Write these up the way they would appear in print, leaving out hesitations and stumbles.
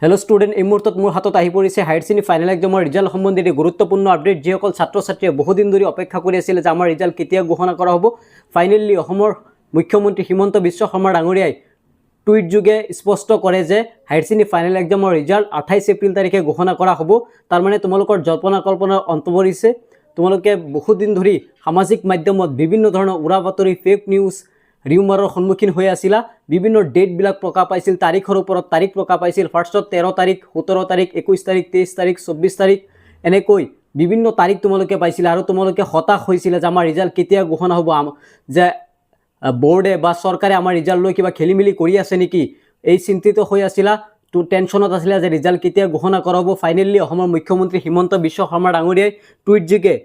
hello student এই মুহূৰ্তত মোৰ হাতত আহি পৰিছে হায়াৰ ছেকেণ্ডাৰী ফাইনেল এক্সামৰ ৰিজাল্ট সম্বন্ধে এটি গুৰুত্বপূৰ্ণ আপডেট যিসকল ছাত্ৰ ছাত্ৰীয়ে বহুদিন ধৰি অপেক্ষা কৰি আছিল যে আমাৰ ৰিজাল্ট কেতিয়া ঘোষণা কৰা হ'ব ফাইনেলি অসমৰ মুখ্যমন্ত্ৰী হিমন্ত বিশ্ব শৰ্মা ডাঙৰীয়াই টুইট যোগে স্পষ্ট কৰে যে হায়াৰ ছেকেণ্ডাৰী ফাইনেল এক্সামৰ ৰিজাল্ট 28 এপ্ৰিল তাৰিখে ঘোষণা কৰা হ'ব তাৰ মানে তোমালোকৰ জল্পনা কল্পনাৰ অন্ত পৰিছে তোমালোকে বহুদিন ধৰি সামাজিক মাধ্যমত বিভিন্ন ধৰণৰ উৰা বাতৰি ফেক নিউজ ৰিউমাৰৰ সন্মুখীন হৈ আছিলা বিভিন্ন ডেট বিলাক প্ৰকাশ পাইছিল তাৰিখৰ ওপৰত তাৰিখ প্ৰকাশ পাইছিল ফাৰ্ষ্টত 13 তাৰিখ 17 তাৰিখ 21 তাৰিখ 23 তাৰিখ 24 তাৰিখ এনেকৈ বিভিন্ন তাৰিখ তোমালোকে পাইছিল আৰু তোমালোকে হতাশ হৈছিল যে আমাৰ ৰিজাল্ট কেতিয়া ঘোষণা হ'ব যে বোৰ্ডে বা চৰকাৰে আমাৰ ৰিজাল্ট লৈ কিবা খেলিমেলি কৰি আছে নেকি এই চিন্তিত হৈ আছিলা তো টেনচনত আছিলা যে ৰিজাল্ট কেতিয়া ঘোষণা কৰা হ'ব ফাইনেলি অসমৰ মুখ্যমন্ত্ৰী হিমন্ত বিশ্ব শৰ্মা ডাঙৰীয়াই টুইট যোগে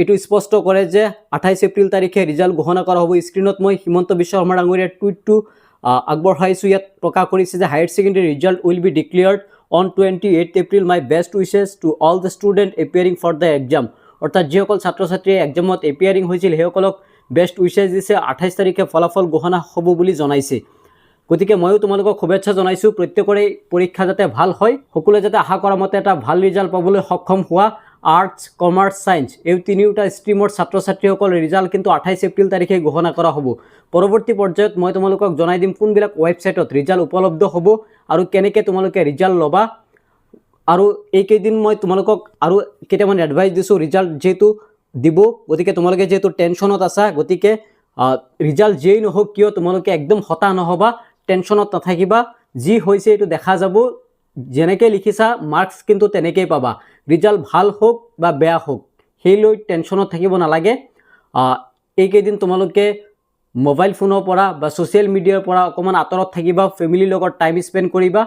এটো স্পষ্ট কৰে যে 28 এপ্ৰিল তাৰিখে ৰিজাল্ট ঘোষণা কৰা হ'ব স্ক্ৰিনত মই হিমন্ত বিশ্ব শৰ্মা ডাঙৰীয়াৰ টুইটটো আগবঢ়াইছো ইয়াত প্ৰকাশ কৰিছে যে higher secondary result will be declared on 28 April my best wishes to all the student appearing for the exam অৰ্থাৎ যিসকল ছাত্ৰ ছাত্ৰীয়ে এক্সামত এপিয়াৰিং হৈছিল সেইসকলক বেষ্ট উইশেছ দিছে 28 তাৰিখে ফলাফল ঘোষণা হ'ব বুলি জনাইছে গতিকে ময়ো তোমালোকক শুভেচ্ছা জনাইছো প্ৰত্যেকৰে পৰীক্ষা যাতে ভাল হয় সকলোৱে যাতে আশা কৰা মতে এটা ভাল ৰিজাল্ট পাবলৈ সক্ষম হোৱা আৰ্টছ কমাৰ্চ সায়েন্স এই তিনিটা ষ্ট্ৰীমৰ ছাত্ৰ ছাত্ৰীসকলৰ ৰিজাল্ট কিন্তু 28 এপ্ৰিল তাৰিখে ঘোষণা কৰা হ'ব পৰৱৰ্তী পৰ্যায়ত মই তোমালোকক জনাই দিম কোনবিলাক ৱেবছাইটত ৰিজাল্ট উপলব্ধ হ'ব আৰু কেনেকৈ তোমালোকে ৰিজাল্ট ল'বা আৰু এই কেইদিন মই তোমালোকক আৰু কেইটামান এডভাইস দিছো ৰিজাল্ট যেটো দিব গতিকে তোমালোকে যেটো টেনচনত আছা গতিকে ৰিজাল্ট যেই নহওক কিয় তোমালোকে একদম হতাশ নহবা টেনচনত নাথাকিবা যি হৈছে এটো দেখা যাব যেনেকৈ লিখিছা মাৰ্কস কিন্তু তেনেকৈ পাবা ৰিজাল্ট ভাল হোক বা বেয়া হোক হেই লৈ টেনচনত থাকিব নালাগে এই কেইদিন তোমালোকে মোবাইল ফোনৰ পৰা বা সোশ্যাল মিডিয়াৰ পৰা অকমান আতৰত থাকিবা ফ্যামিলিৰ লগত টাইম স্পেন্ড কৰিবা